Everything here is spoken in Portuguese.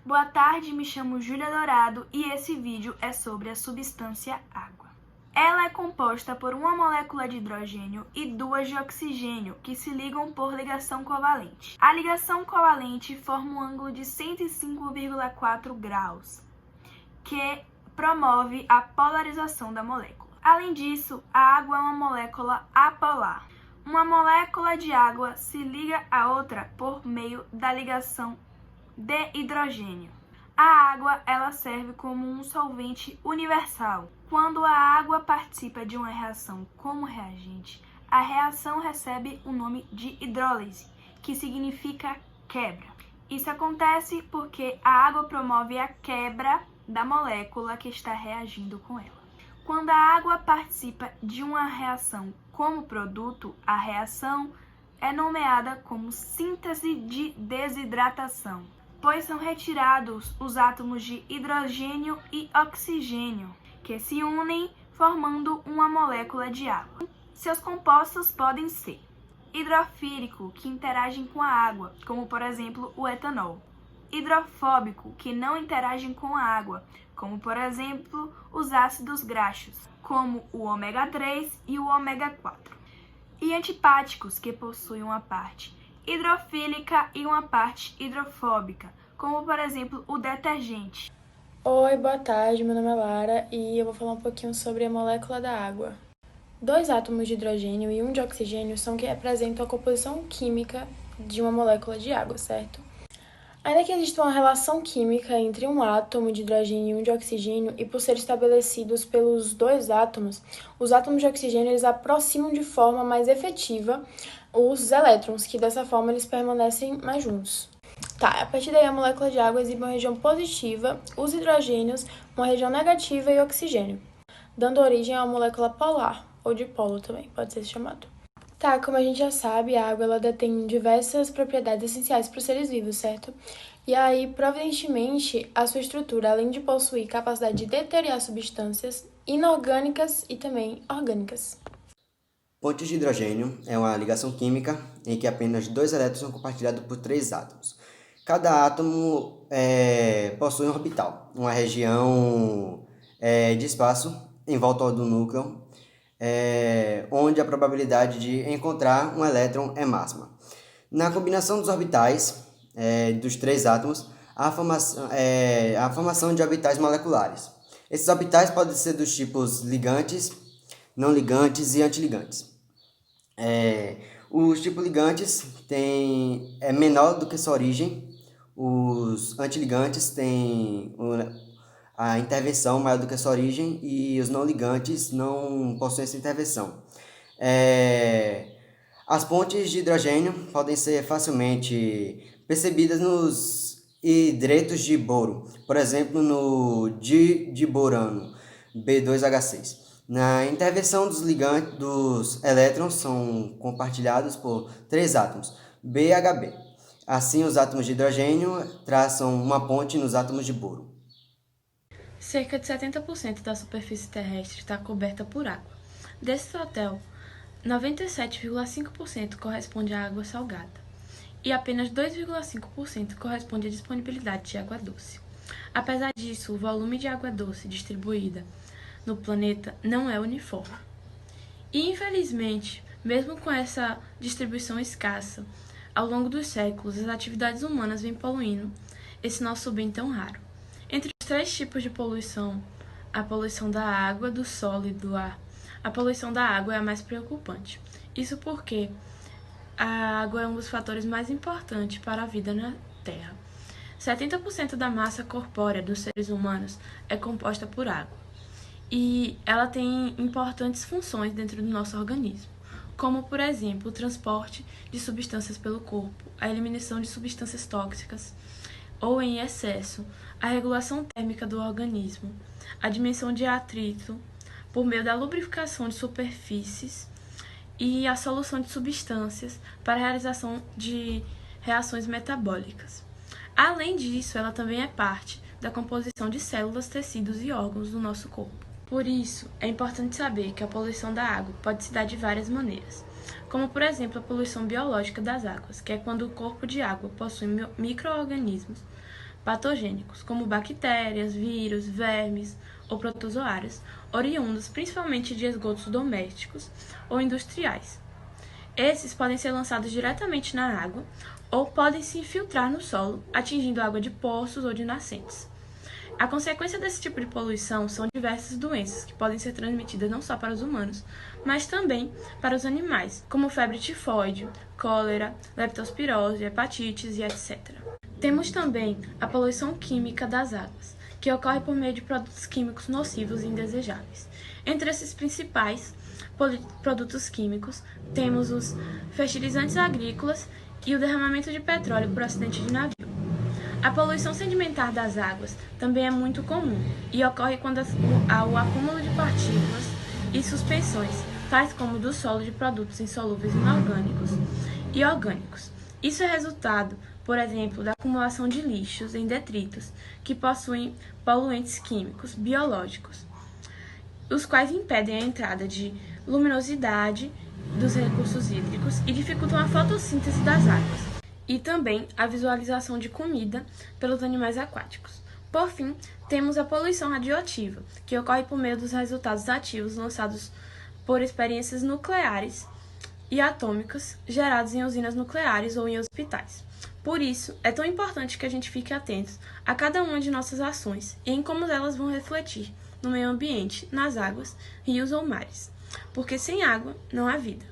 Boa tarde, me chamo Júlia Dourado e esse vídeo é sobre a substância água. Ela é composta por uma molécula de hidrogênio e duas de oxigênio que se ligam por ligação covalente. A ligação covalente forma um ângulo de 105,4 graus, que promove a polarização da molécula. Além disso, a água é uma molécula apolar. Uma molécula de água se liga a outra por meio da ligação de hidrogênio. A água ela serve como um solvente universal. Quando a água participa de uma reação como reagente, a reação recebe o nome de hidrólise, que significa quebra. Isso acontece porque a água promove a quebra da molécula que está reagindo com ela. Quando a água participa de uma reação como produto, a reação é nomeada como síntese de desidratação, pois são retirados os átomos de hidrogênio e oxigênio, que se unem formando uma molécula de água. Seus compostos podem ser hidrofílico, que interagem com a água, como por exemplo o etanol, hidrofóbico, que não interagem com a água, como por exemplo os ácidos graxos, como o ômega 3 e o ômega 4, e antipáticos, que possuem uma parte hidrofílica e uma parte hidrofóbica, como por exemplo o detergente. Oi, boa tarde, meu nome é Lara e eu vou falar um pouquinho sobre a molécula da água. 2 átomos de hidrogênio e 1 de oxigênio são que representam a composição química de uma molécula de água, certo? Ainda que exista uma relação química entre um átomo de hidrogênio e um de oxigênio, e por serem estabelecidos pelos 2 átomos, os átomos de oxigênio eles aproximam de forma mais efetiva os elétrons, que dessa forma eles permanecem mais juntos. A partir daí a molécula de água exibe uma região positiva, os hidrogênios uma região negativa e oxigênio, dando origem a uma molécula polar, ou dipolo também, pode ser chamado. Como a gente já sabe, a água ela detém diversas propriedades essenciais para os seres vivos, certo? E aí, providentemente, a sua estrutura, além de possuir capacidade de deteriorar substâncias inorgânicas e também orgânicas. Pontes de hidrogênio é uma ligação química em que apenas 2 elétrons são compartilhados por 3 átomos. Cada átomo possui um orbital, uma região de espaço em volta do núcleo, onde a probabilidade de encontrar um elétron é máxima. Na combinação dos orbitais dos 3 átomos, há a formação de orbitais moleculares. Esses orbitais podem ser dos tipos ligantes, não ligantes e antiligantes. Os tipos ligantes é menor do que sua origem, os antiligantes têm a intervenção maior do que a sua origem e os não ligantes não possuem essa intervenção. As pontes de hidrogênio podem ser facilmente percebidas nos hidretos de boro, por exemplo, no diborano B2H6. Na intervenção dos elétrons são compartilhados por 3 átomos, BHB. Assim, os átomos de hidrogênio traçam uma ponte nos átomos de boro. Cerca de 70% da superfície terrestre está coberta por água. Desse total, 97,5% corresponde à água salgada e apenas 2,5% corresponde à disponibilidade de água doce. Apesar disso, o volume de água doce distribuída no planeta não é uniforme. E, infelizmente, mesmo com essa distribuição escassa, ao longo dos séculos, as atividades humanas vêm poluindo esse nosso bem tão raro. Entre os 3 tipos de poluição, a poluição da água, do solo e do ar, a poluição da água é a mais preocupante. Isso porque a água é um dos fatores mais importantes para a vida na Terra. 70% da massa corpórea dos seres humanos é composta por água. E ela tem importantes funções dentro do nosso organismo, como, por exemplo, o transporte de substâncias pelo corpo, a eliminação de substâncias tóxicas ou em excesso, a regulação térmica do organismo, a dimensão de atrito por meio da lubrificação de superfícies e a solução de substâncias para a realização de reações metabólicas. Além disso, ela também é parte da composição de células, tecidos e órgãos do nosso corpo. Por isso, é importante saber que a poluição da água pode se dar de várias maneiras, como, por exemplo, a poluição biológica das águas, que é quando o corpo de água possui micro-organismos patogênicos, como bactérias, vírus, vermes ou protozoários, oriundos principalmente de esgotos domésticos ou industriais. Esses podem ser lançados diretamente na água ou podem se infiltrar no solo, atingindo a água de poços ou de nascentes. A consequência desse tipo de poluição são diversas doenças que podem ser transmitidas não só para os humanos, mas também para os animais, como febre tifoide, cólera, leptospirose, hepatites e etc. Temos também a poluição química das águas, que ocorre por meio de produtos químicos nocivos e indesejáveis. Entre esses principais produtos químicos, temos os fertilizantes agrícolas e o derramamento de petróleo por acidente de navio. A poluição sedimentar das águas também é muito comum e ocorre quando há o acúmulo de partículas e suspensões, tais como do solo de produtos insolúveis inorgânicos e orgânicos. Isso é resultado, por exemplo, da acumulação de lixos em detritos que possuem poluentes químicos biológicos, os quais impedem a entrada de luminosidade dos recursos hídricos e dificultam a fotossíntese das águas, e também a visualização de comida pelos animais aquáticos. Por fim, temos a poluição radioativa, que ocorre por meio dos resultados ativos lançados por experiências nucleares e atômicas gerados em usinas nucleares ou em hospitais. Por isso, é tão importante que a gente fique atentos a cada uma de nossas ações e em como elas vão refletir no meio ambiente, nas águas, rios ou mares, porque sem água não há vida.